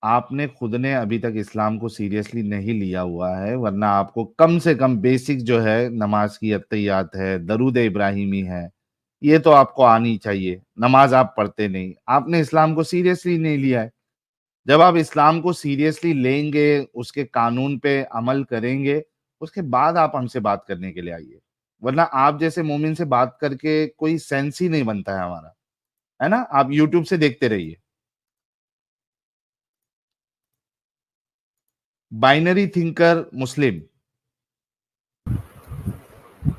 आपने खुद ने अभी तक इस्लाम को सीरियसली नहीं लिया हुआ है, वरना आपको कम से कम बेसिक जो है नमाज की अत्तहियात है, दरूद इब्राहिमी है, ये तो आपको आनी चाहिए। नमाज आप पढ़ते नहीं, आपने इस्लाम को सीरियसली नहीं लिया है। जब आप इस्लाम को सीरियसली लेंगे, उसके कानून पे अमल करेंगे, उसके बाद आप हमसे बात करने के लिए आइए, वरना आप जैसे मोमिन से बात करके कोई सेंस ही नहीं बनता है हमारा, है ना। आप यूट्यूब से देखते रहिए। बाइनरी थिंकर मुस्लिम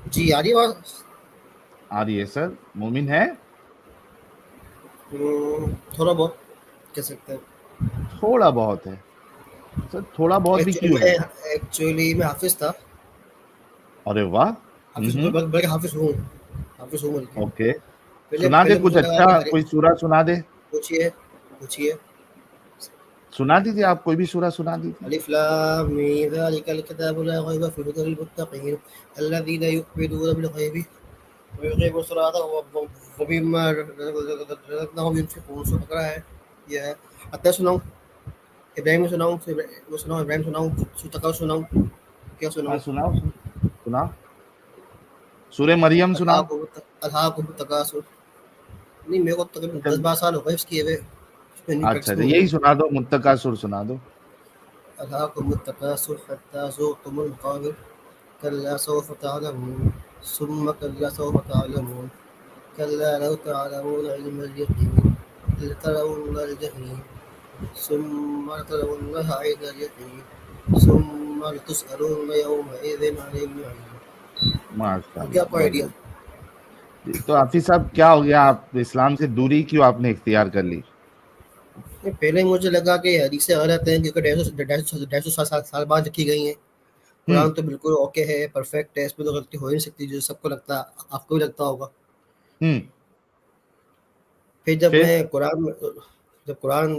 जी आ रही है आवाज? आ रही है सर। मोमिन है? थोड़ा बहुत कह सकते हैं। थोड़ा बहुत है सर, थोड़ा बहुत भी क्यों है? एक्चुअली मैं हाफिज था। अरे वाह। बल्कि हाफिज हूँ बल्कि। ओके, पहले सुना दे पहले कुछ मुझे लगा अच्छा, कि कोई सूरा सुना दे। पूछिए। सुना दीजिए, आप कोई भी सूरा सुना दीजिए। अलिफ लाम मीम ज़ालिकल किताबु ला रैब फीहि हुदल लिलमुत्तक़ीन अल्लज़ीना युमिनूना बिल ग़ैबि व युक़ीमूना अस्सलाता व मिम्मा रज़क़नाहुम युनफ़िक़ून। सो बकरा है, ये है। अत्ता सुनाऊं? इब्राहिम सुनाऊं? वो सुनाऊं? इब्राहिम सुनाऊं? तकाउ सुनाऊं? क्या हाँ सुनाऊं? सुनाओ। सूरह मरियम सुनाओ। अल्हाकुम तकासुर। नहीं, मेरे को तकरीबन 10-12 साल हो गए इसके हुए। अच्छा, यही सुना दो, मुत्तकासुर सुना दो। अल्हाकुम तकासुर हत्ता ज़ुक़्तुमुल मक़ाबिर कल्ला सौफ तअलमून सुम्मा कल्ला सौफ तअलमून कल्ला लौ तअलमून इल्मल यक़ीन लतरवुन्नल जहीम सुम्मा लतरवुन्नहा ऐनल यक़ीन सुम्मा लतुसअलुन्ना यौमइज़िन अनिन नईम। माशाअल्लाह, क्या आपको आइडिया? तो हाफिज साहब क्या हो गया, आप इस्लाम से दूरी क्यों आपने इख्तियार कर ली? पहले मुझे लगा कि हदीसें गलत हैं क्योंकि 150 साल बाद लिखी गई हैं। कुरान तो बिल्कुल ओके है, परफेक्ट है, इसमें तो गलती हो ही नहीं सकती, जो सबको लगता, आपको भी लगता होगा। फिर जब कुरान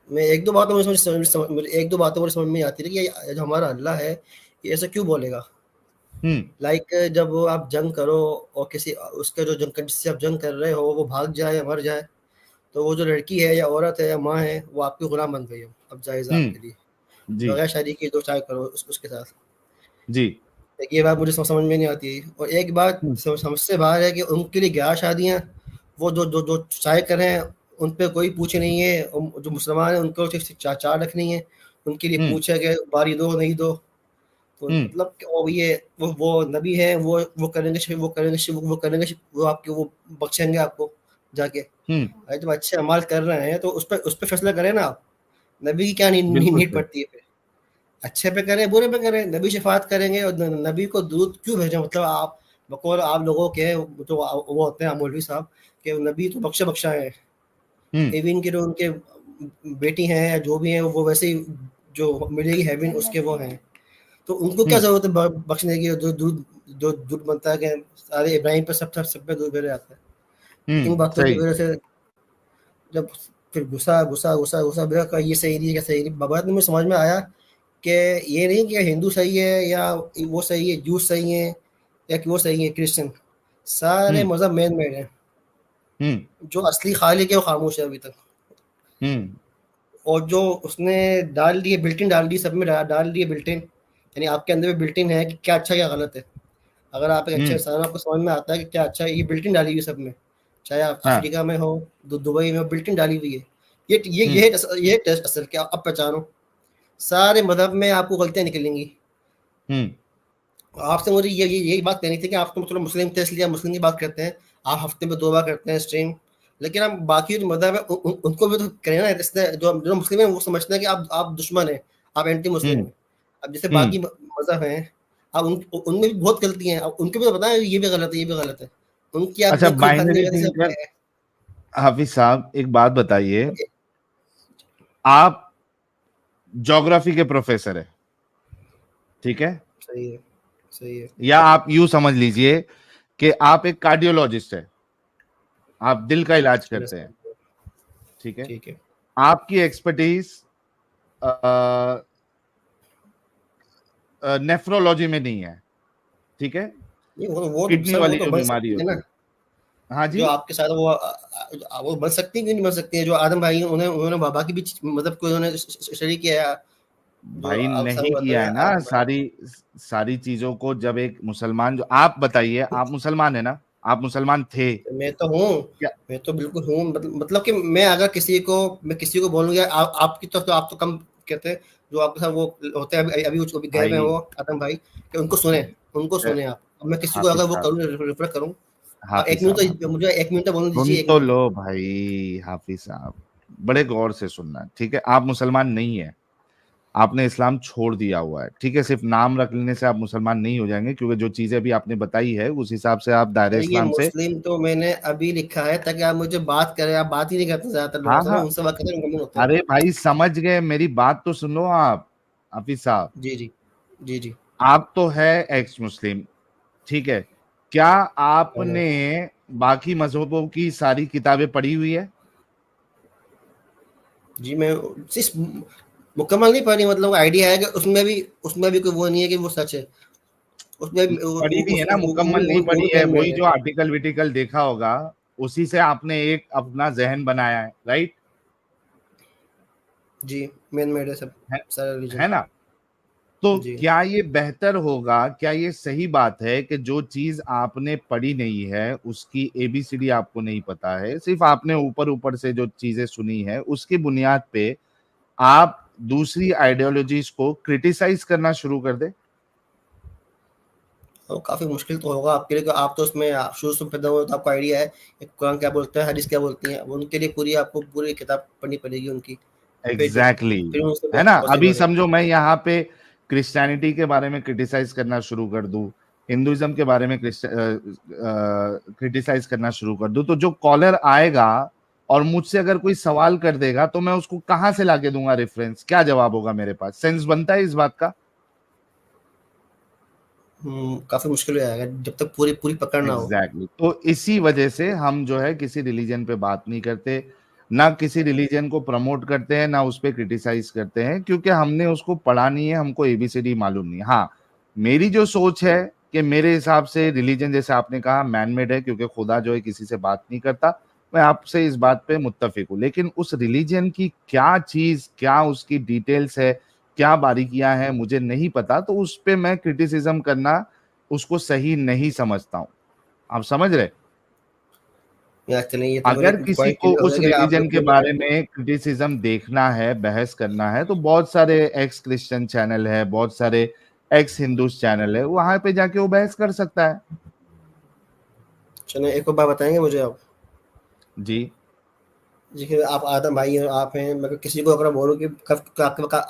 में एक दो बातें मुझे समझ में आती थी कि जो हमारा अल्लाह है ये ऐसा क्यों बोलेगा। लाइक जब आप जंग करो और किसी उसका जो जिससे आप जंग कर रहे हो वो भाग जाए या मर जाए, तो वो जो लड़की है या औरत है या माँ है वो आपकी गुलाम बन गई हो, अब जायज़ आपके लिए बगैर शादी की जो चाहे करो उसके साथ जी। एक ये बात मुझे समझ में नहीं आती। और एक बात समझ से बाहर है कि उनके लिए क्या शादियाँ, वो जो जो जो चाहे करें, उन पर कोई पूछ नहीं है। जो मुसलमान है उनको चार रखनी है, उनके लिए पूछे कि बारी दो नहीं दो। तो मतलब वो नबी है, वो करेंगे वो आपके वो बख्शेंगे आपको जाके। अरे जब अच्छे अमाल कर रहे हैं तो उस पर फैसला करें ना आप। नबी की क्या नीड पड़ती है? अच्छे पे करें बुरे पे करें, नबी शफात करेंगे। और नबी को दूध क्यों भेजें? मतलब आप बकौल आप लोगों के तो वो होते हैं मौलवी साहब कि नबी तो बख्शा है, हेवन के जो उनके बेटी हैं या जो भी हैं वो वैसे ही जो मिलेगी हेवन उसके वो हैं, तो उनको क्या जरूरत है बख्शने की? जो दूध बनता है कि सारे इब्राहिम पे सब पे दूध भेजा जाता है। इन बातों की वजह से जब फिर गुस्सा का ये सही नहीं है, क्या सही नहीं, बाद में समझ में आया कि ये नहीं कि हिंदू सही है या वो सही है, जूस सही है या कि वो सही है क्रिश्चियन, सारे मजहब मैन मेड हैं। जो असली खालिक है वो खामोश है अभी तक। और जो उसने डाल दिए बिल्टिन डाल दी सब में डाल दिए बिल्टिन, यानी आपके अंदर भी बिल्टिन है कि क्या अच्छा क्या गलत है। अगर आप एक अच्छे इंसान, आपको समझ में आता है कि क्या अच्छा है, ये बिल्टिन डाली हुई सब में, चाहे आप अफ्रीका में हो, दुबई में हो, बिल्टिन डाली हुई है। ये टेस्ट असल क्या अब पहचानो। सारे मजहब में आपको गलतियां निकलेंगी। आपसे मुझे यही बात कहनी थी कि आप तो मतलब मुस्लिम थे इसलिए मुस्लिम की बात करते हैं, आप हफ्ते में 2 बार करते हैं स्ट्रीम, लेकिन आप बाकी जो मजहब है उनको भी तो करें ना। इसलिए जो मुस्लिम है वो समझते हैं कि आप दुश्मन है, आप एंटी मुस्लिम है। अब जैसे बाकी मजहब हैं, अब उनमें भी बहुत गलती हैं, अब उनको भी तो पता है ये भी गलत है, ये भी गलत है, उनकी आप अच्छा, बाइनरी थिंकर हाफिज साहब एक बात बताइए, आप ज्योग्राफी के प्रोफेसर है, ठीक है? सही है। या आप यूं समझ लीजिए कि आप एक कार्डियोलॉजिस्ट है, आप दिल का इलाज करते हैं, ठीक है? आपकी एक्सपर्टीज नेफ्रोलॉजी में नहीं है, ठीक है? वो किडनी वाली जो बीमारी होती है ना, हाँ जी, जो आपके साथ वो बन सकती है कि नहीं बन सकती है? जो आदम भाई हैं, उन्होंने बाबा की भी मतलब कोई उन्होंने शरीक किया है, जो भाई आप नहीं सब किया बताएं है ना। आदम भाई। सारी सारी चीजों को जब एक मुसलमान, जो आप बताइए, आप मुसलमान है ना, आप मुसलमान थे मैं तो हूँ, क्या? मैं तो बिल्कुल हूँ, मतलब कि मैं अगर मैं किसी को बोलूँगा आपकी तो आप तो कम कहते हैं, जो आपके साथ वो होते हैं अभी गए हुए हैं भाई वो आदम भाई, कि उनको अ, सुने आप। अब मैं किसी को हाफिज अगर वो साहब, करूँ, रेफर करूँ, हाफिज एक मिनट साहब, तो मुझे 1 मिनट तो बोलने सुन दीजिए, 1 तो मिनट। लो भाई। हाफिज साहब, बड़े गौर से सुनना, ठीक है? आप मुसलमान नहीं है, आपने इस्लाम छोड़ दिया हुआ है, ठीक है? सिर्फ नाम रख लेने से आप मुसलमान नहीं हो जाएंगे, क्योंकि जो चीजें अभी आपने बताई है उस हिसाब से आप दायरे देखिए इस्लाम से। मुस्लिम तो मैंने अभी लिखा है ताकि आप मुझे बात करें, आप बात ही नहीं करते ज्यादातर लोगों हाँ से ना, हाँ, उनसे बात करते हैं मुकम्मल होते हैं। अरे भाई समझ गए, मेरी बात तो सुनो आप। हाफिज साहब, जी जी जी जी। आप तो है एक्स मुस्लिम, ठीक है? क्या आपने बाकी मजहबों की सारी किताबें पढ़ी हुई है? जी मैं सिर्फ मुकम्मल नहीं पढ़ी, मतलब आइडिया है कि उसमें भी कोई वो नहीं है कि वो सच है, उसमें भी पढ़ी भी है ना, वो मुकम्मल भी नहीं वो पढ़ी भी है, मैन मेड वही है। जो आर्टिकल विटिकल देखा होगा उसी से आपने एक अपना जहन बनाया है, राइट? जी मैन मेड है सब, है, सारा रिलीजन। है ना? तो जी क्या ये बेहतर होगा, क्या ये सही बात है कि जो चीज आपने पढ़ी नहीं है, उसकी एबीसीडी आपको नहीं पता है, सिर्फ आपने ऊपर ऊपर से जो चीजें सुनी है उसकी बुनियाद पे आप दूसरी आइडियोलॉजीज को क्रिटिसाइज करना शुरू कर दे? तो काफ़ी मुश्किल तो होगा आपके लिए, कि आप तो उसमें शुरू से पैदा हुए, तो आपको आइडिया है कि कुरान क्या बोलता है, हदीस क्या बोलती है। अब उनके लिए आपको पूरी किताब पढ़नी पड़ेगी उनकी, एग्जैक्टली फिर उससे है ना? पॉसिबल अभी है। समझो मैं यहाँ पे क्रिश्चियनिटी के बारे में क्रिटिसाइज करना शुरू कर दूं, हिंदुइज्म के बारे में क्रिटिसाइज करना शुरू कर दूं, तो जो कॉलर आएगा और मुझसे अगर कोई सवाल कर देगा तो मैं उसको कहाँ से लाके दूंगा रेफरेंस? क्या जवाब होगा मेरे पास? सेंस बनता है इस बात का? काफ़ी मुश्किल हो जाएगा जब तक पूरी पूरी पकड़ ना हो। एग्जैक्टली तो इसी वजह से हम जो है किसी रिलीजन पे बात नहीं करते, ना किसी रिलीजन को प्रमोट करते हैं, ना उस पर क्रिटिसाइज करते हैं, क्योंकि हमने उसको पढ़ा नहीं है, हमको एबीसीडी मालूम नहीं है। हाँ, मेरी जो सोच है कि मेरे हिसाब से रिलीजन, जैसे आपने कहा, मैनमेड है, क्योंकि खुदा जो है किसी से बात नहीं करता। मैं आपसे इस बात पे मुत्तफिक हूँ, लेकिन उस रिलीजन की क्या चीज, क्या उसकी डिटेल्स है, क्या बारीकियां हैं, मुझे नहीं पता, तो उस पे मैं क्रिटिसिज्म करना उसको सही नहीं समझता हूँ। आप समझ रहे? या चलें, ये तो मेरे अगर किसी पॉइंट को क्लियर हो उस गया कि आप रिलीजन लोग के क्यों नहीं बारे करते। में क्रिटिसिज्म देखना है, बहस करना है, तो बहुत सारे एक्स क्रिश्चियन चैनल है, बहुत सारे एक्स हिंदू चैनल है, वहां पे जाके वो बहस कर सकता है। चलें, एक और बात बताएंगे मुझे आप? जी। देखिए आप आदम भाई हैं, आप हैं, मैं किसी को अगर बोलूँ कि आप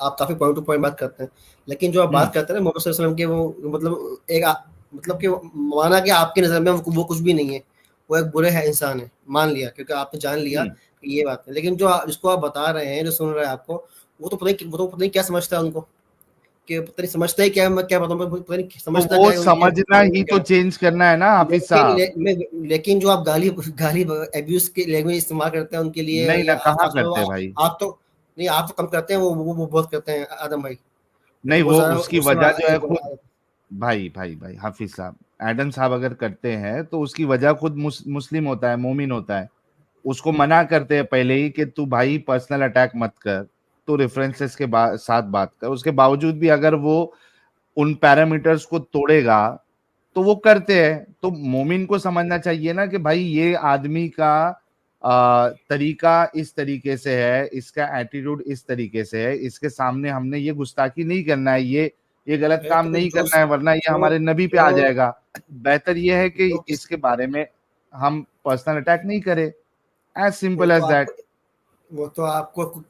काफ़ी पॉइंट टू पॉइंट बात करते हैं, लेकिन जो आप हम्म। बात करते हैं ना मोहम्मद सल्लल्लाहु अलैहि वसल्लम के, वो मतलब मतलब कि माना कि आपकी नज़र में वो कुछ भी नहीं है, वो एक बुरे है इंसान है, मान लिया क्योंकि आपने जान लिया हम्म। कि ये बात है। लेकिन जिसको आप बता रहे हैं, जो सुन रहे हैं आपको, वो तो पता नहीं क्या समझता है उनको, कि पता नहीं समझता है क्या, मैं क्या बताऊँ, पता नहीं तो समझता वो क्या है उनके समझना ही तो क्या। चेंज करना है ना हाफिज साहब। लेकिन जो आप गाली गाली अब्यूज की लैंग्वेज इस्तेमाल करते हैं उनके लिए, नहीं ना, या कहाँ करते हैं भाई? आप तो नहीं, आप तो कम करते हैं, वो बहुत करते हैं आदम भाई। मैं नहीं, तो बहुत वो ज्यादा उसकी गुस्से में वजह जो है खुद, भाई भाई भाई हाफिज साहब, एडम साहब अगर करते हैं तो उसकी वजह खुद मुस्लिम होता है, मोमिन होता है। उसको मना करते हैं पहले ही कि तू भाई पर्सनल अटैक मत कर, तो रेफरेंसेस के साथ बात कर। उसके बावजूद भी अगर वो उन पैरामीटर्स को तोड़ेगा तो वो करते हैं। तो मोमिन को समझना चाहिए ना कि भाई ये आदमी का तरीका इस तरीके से है, इसका एटीट्यूड इस तरीके से है, इसके सामने हमने ये गुस्ताखी नहीं करना है, ये गलत है। काम तो नहीं करना है, वरना ये जो हमारे नबी पे आ जो जाएगा। बेहतर ये है कि जो किस इसके बारे में हम पर्सनल अटैक नहीं करें, एज वो सिंपल तो एज दैट। आपको वो तो आपको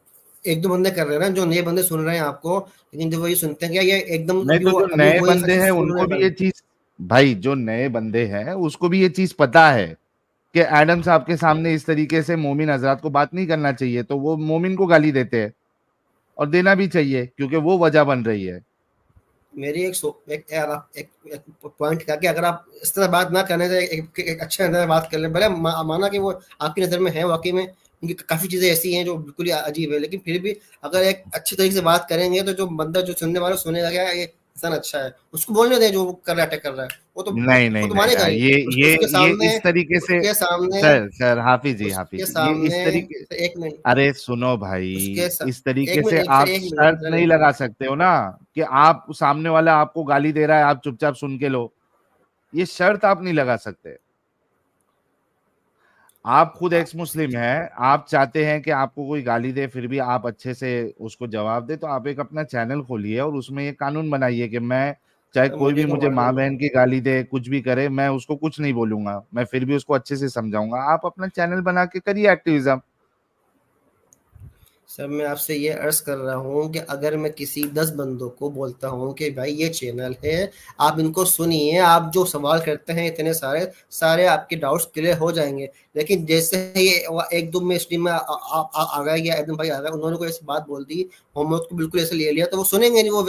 एक दो बंदे कर रहे हैं ना, जो नए बंदे सुन रहे हैं आपको, लेकिन जब वो ये सुनते हैं क्या, ये एकदम नहीं तो जो अभी नए वो ये बंदे हैं सक्सेसफुल उनको होने भी वाले ये हैं। चीज, भाई जो नए बंदे हैं उसको भी ये चीज पता है कि एडम साहब के सामने इस तरीके से मोमिन हजरात को बात नहीं करना चाहिए, तो वो मोमिन को गाली देते हैं, और देना भी चाहिए क्योंकि वो वजह बन रही है। मेरी एक यार एक पॉइंट था कि अगर आप इस तरह बात ना करने से एक अच्छे अंदर में बात कर लें, भले माना कि वो आपकी नज़र में है, वाकई में उनकी काफ़ी चीज़ें ऐसी हैं जो बिल्कुल ही अजीब है, लेकिन फिर भी अगर एक अच्छे तरीके से बात करेंगे तो जो बंदा, जो सुनने वाला सुनेगा, क्या ये इंसान अच्छा है, उसको बोलने दें जो वो कर रहा है, अटैक कर रहा है, वो तो नहीं नहीं वो तो नहीं मानेगा नहीं, नहीं। उसके ये सामने इस तरीके से उसके सामने सर हाफिज जी उसके ये इस सामने तरीके, एक मिनट अरे सुनो भाई, उसके इस तरीके एक से मिनट सर, आप एक शर्त मिनट नहीं लगा सकते हो ना कि आप सामने वाला आपको गाली दे रहा है आप चुपचाप सुन के लो, ये शर्त आप नहीं लगा सकते। आप खुद एक्स मुस्लिम हैं, आप चाहते हैं कि आपको कोई गाली दे फिर भी आप अच्छे से उसको जवाब दे, तो आप एक अपना चैनल खोलिए और उसमें ये कानून बनाइए कि मैं चाहे सर कोई मुझे भी क्यों मुझे माँ मालूम है? बहन की गाली दे कुछ भी करे मैं उसको कुछ नहीं बोलूंगा, मैं फिर भी उसको अच्छे से समझाऊंगा। आप अपना चैनल बना के करिए एक्टिविज्म। सर मैं आपसे ये अर्ज कर रहा हूँ कि अगर मैं किसी 10 बंदों को बोलता हूँ कि भाई ये चैनल है, आप इनको सुनिए, आप जो सवाल करते हैं इतने सारे सारे आपके डाउट्स क्लियर हो जाएंगे। लेकिन जैसे ही एक दो में स्ट्रीम में आ गया या एकदम भाई आ गया, उन्होंने कोई ऐसी बात बोल दी, होमवर्क को बिल्कुल ऐसे ले लिया, तो वो सुनेंगे नहीं, वो